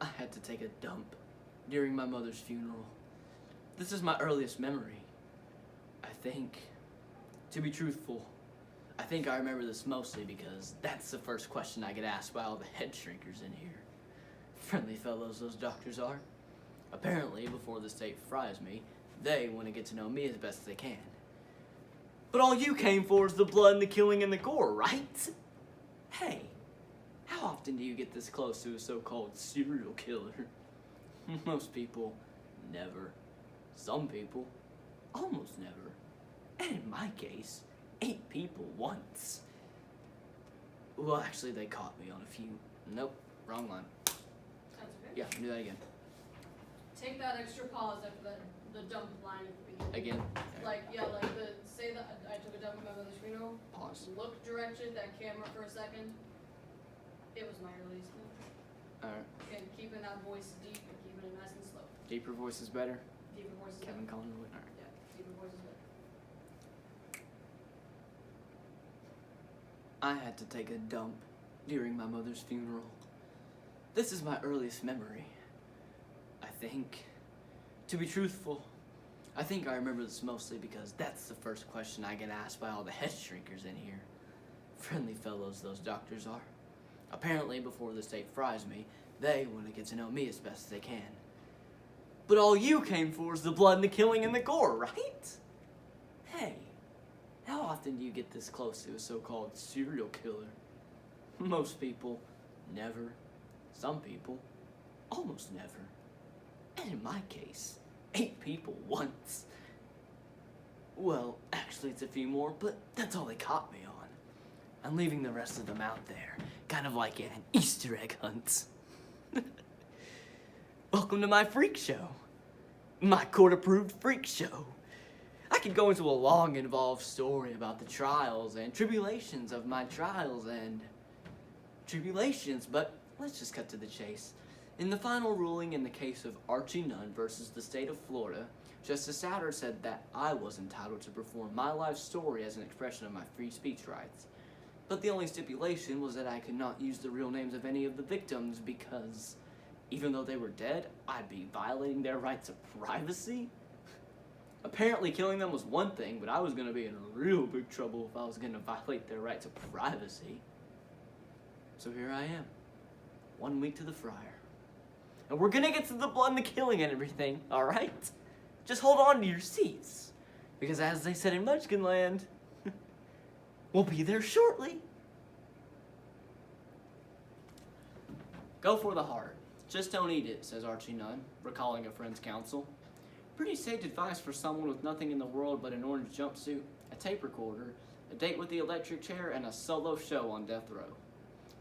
I had to take a dump during my mother's funeral. This is my earliest memory. I think, to be truthful, I think I remember this mostly because that's the first question I get asked by all the head shrinkers in here. Friendly fellows those doctors are. Apparently, before the state fries me, they want to get to know me as best as they can. But all you came for is the blood and the killing and the gore, right? Hey, how often do you get this close to a so-called serial killer? Most people, never. Some people, almost never. And in my case, 8 people once. Well, actually, they caught me on a few. Nope, wrong line. That's okay. Yeah, do that again. Take that extra pause after the dump line at the beginning. Again. Say that I took a dump at my mother's funeral. Pause. Look directly at that camera for a second. It was my earliest memory. Alright. And keeping that voice deep and keeping it nice and slow. Deeper voice is better. Deeper voice is Kevin better. Conroy. Alright. Yeah, deeper voice is better. I had to take a dump during my mother's funeral. This is my earliest memory. I think, to be truthful, I think I remember this mostly because that's the first question I get asked by all the head shrinkers in here. Friendly fellows those doctors are. Apparently, before the state fries me, they want to get to know me as best as they can. But all you came for is the blood and the killing and the gore, right? Hey, how often do you get this close to a so-called serial killer? Most people, never. Some people, almost never. And in my case, 8 people once. Well, actually it's a few more, but that's all they caught me on. I'm leaving the rest of them out there, kind of like an Easter egg hunt. Welcome to my freak show. My court-approved freak show. I could go into a long, involved story about the trials and tribulations of my trials and tribulations, but let's just cut to the chase. In the final ruling in the case of Archie Nunn versus the state of Florida, Justice Souter said that I was entitled to perform my life story as an expression of my free speech rights. But the only stipulation was that I could not use the real names of any of the victims because, even though they were dead, I'd be violating their rights of privacy. Apparently killing them was one thing, but I was going to be in real big trouble if I was going to violate their rights of privacy. So here I am, 1 week to the fryer. And we're gonna get to the blood and the killing and everything, alright? Just hold on to your seats. Because as they said in Munchkinland, we'll be there shortly. Go for the heart. Just don't eat it, says Archie Nunn, recalling a friend's counsel. Pretty sage advice for someone with nothing in the world but an orange jumpsuit, a tape recorder, a date with the electric chair, and a solo show on death row.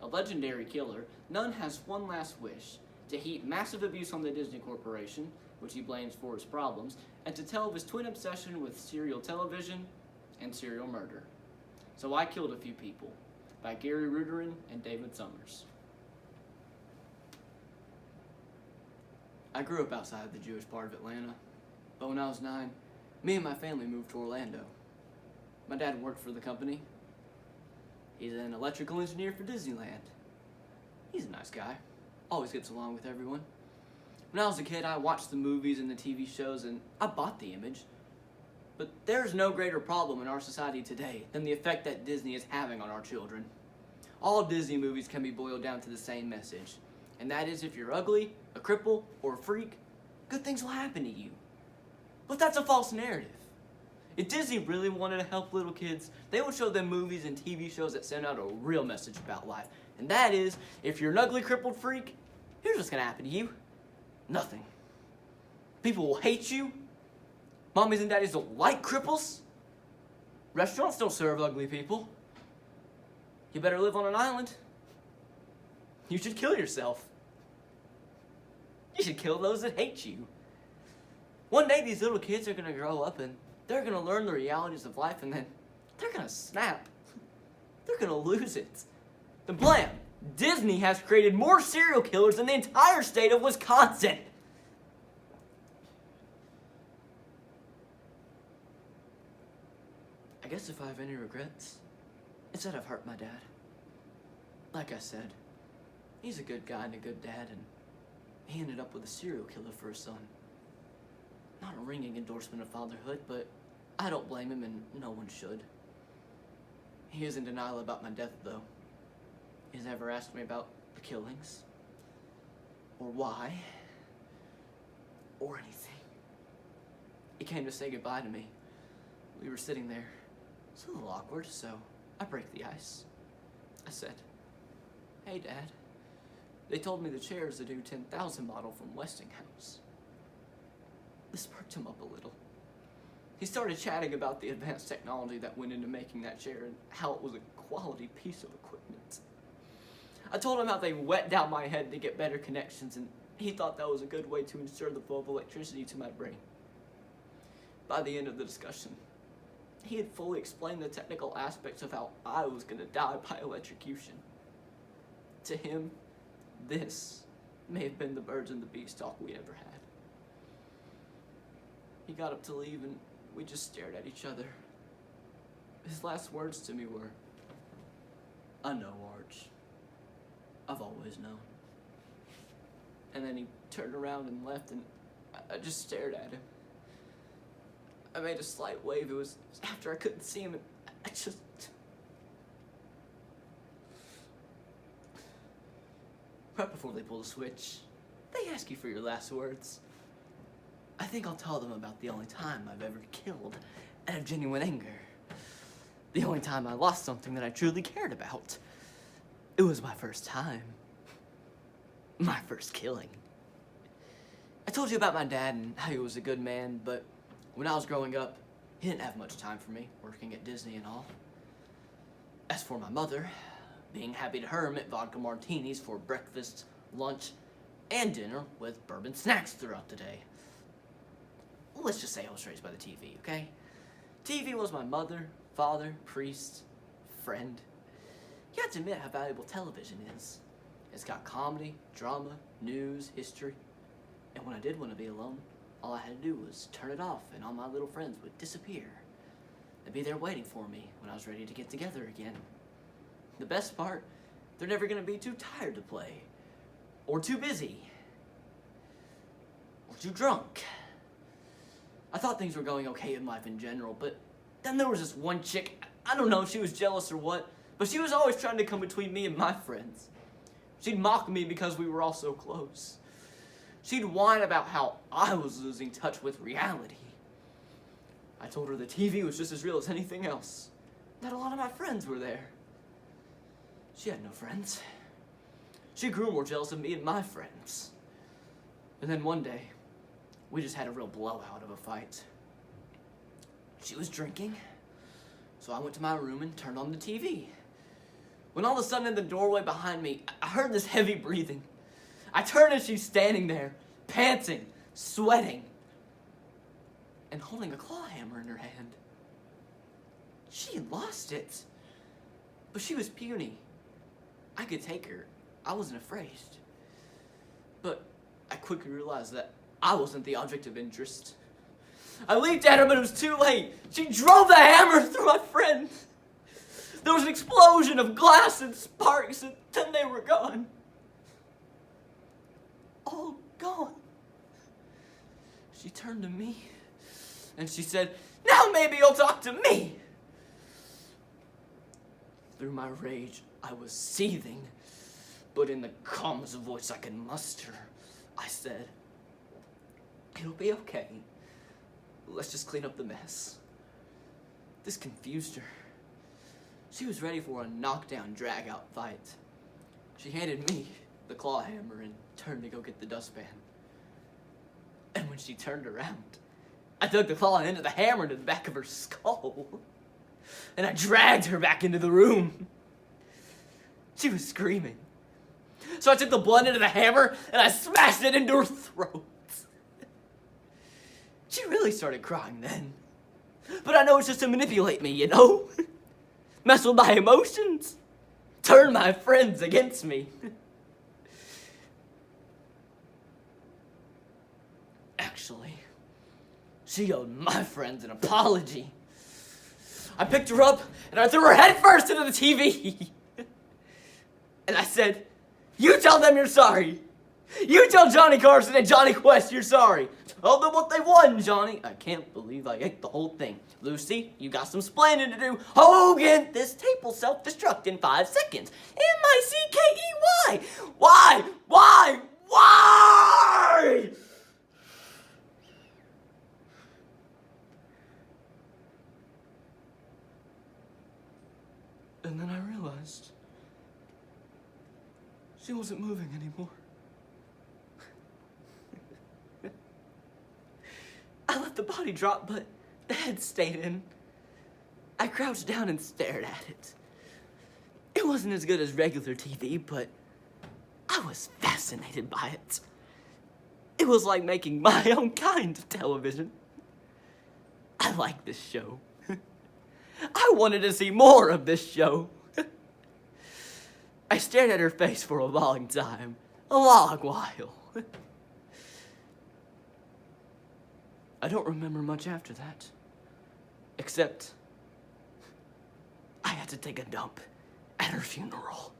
A legendary killer, Nunn has one last wish: to heap massive abuse on the Disney Corporation, which he blames for his problems, and to tell of his twin obsession with serial television and serial murder. So I Killed a Few People, by Gary Ruderin and David Summers. I grew up outside the Jewish part of Atlanta, but when I was 9, me and my family moved to Orlando. My dad worked for the company. He's an electrical engineer for Disneyland. He's a nice guy. Always gets along with everyone. When I was a kid, I watched the movies and the TV shows, and I bought the image. But there's no greater problem in our society today than the effect that Disney is having on our children. All Disney movies can be boiled down to the same message, and that is if you're ugly, a cripple, or a freak, good things will happen to you. But that's a false narrative. If Disney really wanted to help little kids, they would show them movies and TV shows that send out a real message about life. And that is, if you're an ugly, crippled freak, here's what's gonna happen to you. Nothing. People will hate you. Mommies and daddies don't like cripples. Restaurants don't serve ugly people. You better live on an island. You should kill yourself. You should kill those that hate you. One day these little kids are gonna grow up and they're gonna learn the realities of life, and then they're gonna snap. They're gonna lose it. Then blam! Disney has created more serial killers than the entire state of Wisconsin. I guess if I have any regrets, it's that I've hurt my dad. Like I said, he's a good guy and a good dad, and he ended up with a serial killer for a son. Not a ringing endorsement of fatherhood, but I don't blame him, and no one should. He is in denial about my death, though. He's never asked me about the killings, or why, or anything. He came to say goodbye to me. We were sitting there. It's a little awkward, so I break the ice. I said, "Hey, Dad. They told me the chair is a new 10,000 model from Westinghouse." This perked him up a little. He started chatting about the advanced technology that went into making that chair and how it was a quality piece of equipment. I told him how they wet down my head to get better connections, and he thought that was a good way to ensure the flow of electricity to my brain. By the end of the discussion, he had fully explained the technical aspects of how I was going to die by electrocution. To him, this may have been the birds and the bees talk we ever had. He got up to leave, and we just stared at each other. His last words to me were, "I know, Arch. I've always known." And then he turned around and left, and I just stared at him. I made a slight wave. It was after I couldn't see him, and I just... Right before they pull the switch, they ask you for your last words. I think I'll tell them about the only time I've ever killed out of genuine anger. The only time I lost something that I truly cared about. It was my first time. My first killing. I told you about my dad and how he was a good man, but when I was growing up, he didn't have much time for me, working at Disney and all. As for my mother, being happy to her meant vodka martinis for breakfast, lunch, and dinner with bourbon snacks throughout the day. Let's just say I was raised by the TV, okay? TV was my mother, father, priest, friend. You have to admit how valuable television is. It's got comedy, drama, news, history. And when I did want to be alone, all I had to do was turn it off and all my little friends would disappear. They'd be there waiting for me when I was ready to get together again. The best part, they're never going to be too tired to play, or too busy, or too drunk. I thought things were going okay in life in general, but then there was this one chick, I don't know if she was jealous or what, but she was always trying to come between me and my friends. She'd mock me because we were all so close. She'd whine about how I was losing touch with reality. I told her the TV was just as real as anything else, that a lot of my friends were there. She had no friends. She grew more jealous of me and my friends. And then one day, we just had a real blowout of a fight. She was drinking, so I went to my room and turned on the TV. When all of a sudden in the doorway behind me, I heard this heavy breathing. I turned and she's standing there, panting, sweating, and holding a claw hammer in her hand. She had lost it, but she was puny. I could take her. I wasn't afraid. But I quickly realized that I wasn't the object of interest. I leaped at her, but it was too late. She drove the hammer through my friend. There was an explosion of glass and sparks, and then they were gone. All gone. She turned to me, and she said, "Now maybe you'll talk to me." Through my rage, I was seething, but in the calmest voice I could muster, I said, "It'll be okay. Let's just clean up the mess." This confused her. She was ready for a knockdown, drag-out fight. She handed me the claw hammer and turned to go get the dustpan. And when she turned around, I dug the claw into the hammer into the back of her skull. And I dragged her back into the room. She was screaming. So I took the blood into the hammer and I smashed it into her throat. She really started crying then. But I know it's just to manipulate me, you know? Mess with my emotions. Turn my friends against me. Actually, she owed my friends an apology. I picked her up and I threw her head first into the TV. And I said, "You tell them you're sorry. You tell Johnny Carson and Johnny Quest you're sorry. Tell them what they won, Johnny. I can't believe I ate the whole thing. Lucy, you got some splaining to do. Hogan, this tape will self-destruct in 5 seconds. M-I-C-K-E-Y. Why? Why? Why? And then I realized she wasn't moving anymore. I let the body drop, but the head stayed in. I crouched down and stared at it. It wasn't as good as regular TV, but I was fascinated by it. It was like making my own kind of television. I liked this show. I wanted to see more of this show. I stared at her face for a long time. A long while. I don't remember much after that. Except I had to take a dump at her funeral.